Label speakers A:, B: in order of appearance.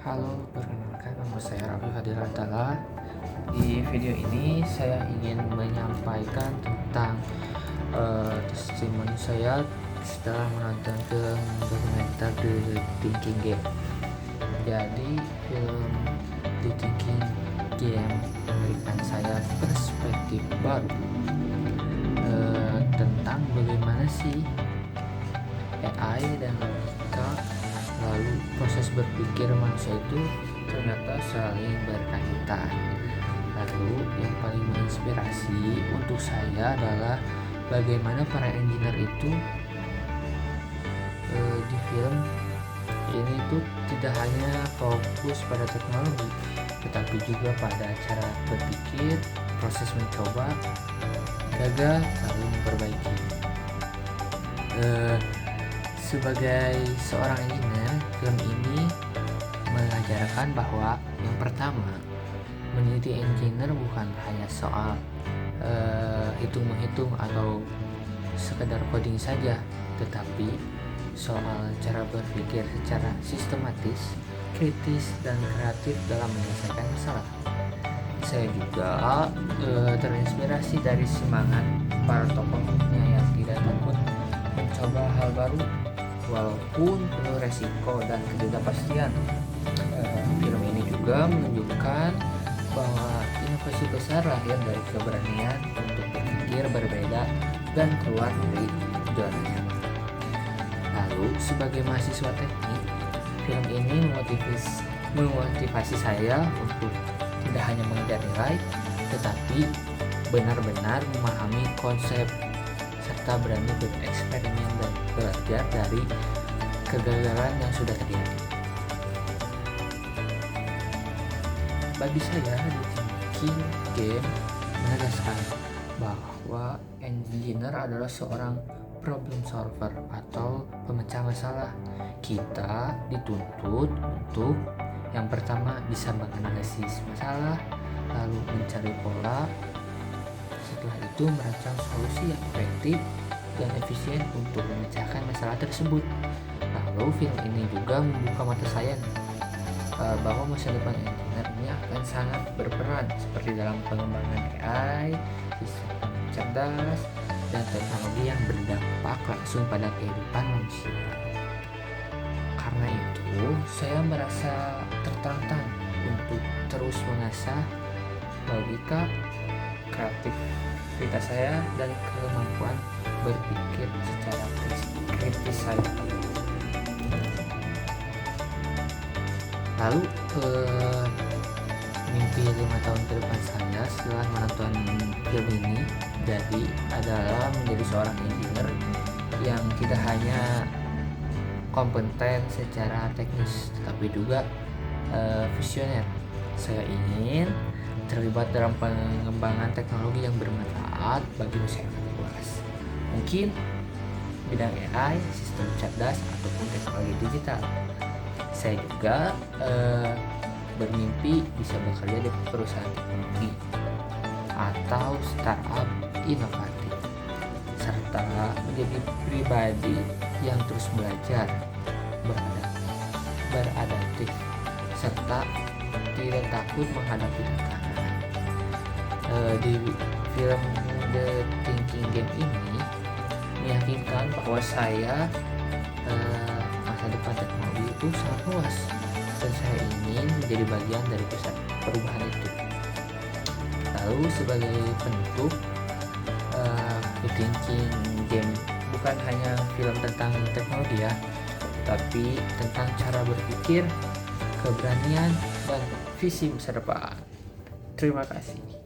A: Halo, perkenalkan nama saya Raffi Fadil Atala. Di video ini saya ingin menyampaikan tentang testimoni saya setelah menonton film dokumenter The Thinking Game. Jadi film The Thinking Game memberikan saya perspektif baru tentang bagaimana sih AI dan logika, lalu proses berpikir manusia itu ternyata saling berkaitan. Lalu yang paling menginspirasi untuk saya adalah bagaimana para engineer itu di film ini tuh tidak hanya fokus pada teknologi, tetapi juga pada cara berpikir, proses mencoba, gagal, lalu memperbaiki. Sebagai seorang engineer, film ini mengajarkan bahwa yang pertama, menjadi engineer bukan hanya soal hitung-menghitung atau sekedar coding saja, tetapi soal cara berpikir secara sistematis, kritis, dan kreatif dalam menyelesaikan masalah. Saya juga terinspirasi dari semangat para tokohnya yang tidak takut mencoba hal baru walaupun penuh resiko dan ketidakpastian. Film ini juga menunjukkan bahwa inovasi besar lahir dari keberanian untuk berpikir berbeda dan keluar dari zona nyaman. Lalu sebagai mahasiswa teknik, film ini memotivasi saya untuk tidak hanya mengejar nilai, tetapi benar-benar memahami konsep serta berani bereksperimen dan belajar dari kegagalan yang sudah terjadi. Bagi saya, The Thinking Game menegaskan bahwa engineer adalah seorang problem solver atau pemecah masalah. Kita dituntut untuk yang pertama bisa menganalisis masalah, lalu mencari pola, setelah itu merancang solusi yang efektif dan efisien untuk memecahkan masalah tersebut. Lalu film ini juga membuka mata saya bahwa masa depan engineer ini akan sangat berperan seperti dalam pengembangan AI, sistem cerdas, dan teknologi yang berdampak langsung pada kehidupan manusia. Karena itu, saya merasa tertantang untuk terus mengasah logika, kreativitas saya, dan kemampuan berpikir secara kritis saya. Lalu mimpi 5 tahun ke depan saya setelah menonton film ini jadi adalah menjadi seorang engineer yang tidak hanya kompeten secara teknis tetapi juga visioner. Saya ingin terlibat dalam pengembangan teknologi yang bermanfaat bagi masyarakat luas. Mungkin bidang AI, sistem cerdas, ataupun teknologi digital. Saya juga bermimpi bisa bekerja di perusahaan teknologi atau startup inovatif, serta menjadi pribadi yang terus belajar, beradaptif, serta tidak takut menghadapi tantangan. Di film The Thinking Game ini meyakinkan bahwa saya masa depan teknologi itu sangat luas dan saya ingin menjadi bagian dari pusat perubahan itu. Lalu sebagai penutup, The Thinking Game bukan hanya film tentang teknologi ya, tapi tentang cara berpikir, keberanian, dan visi masa depan. Terima kasih.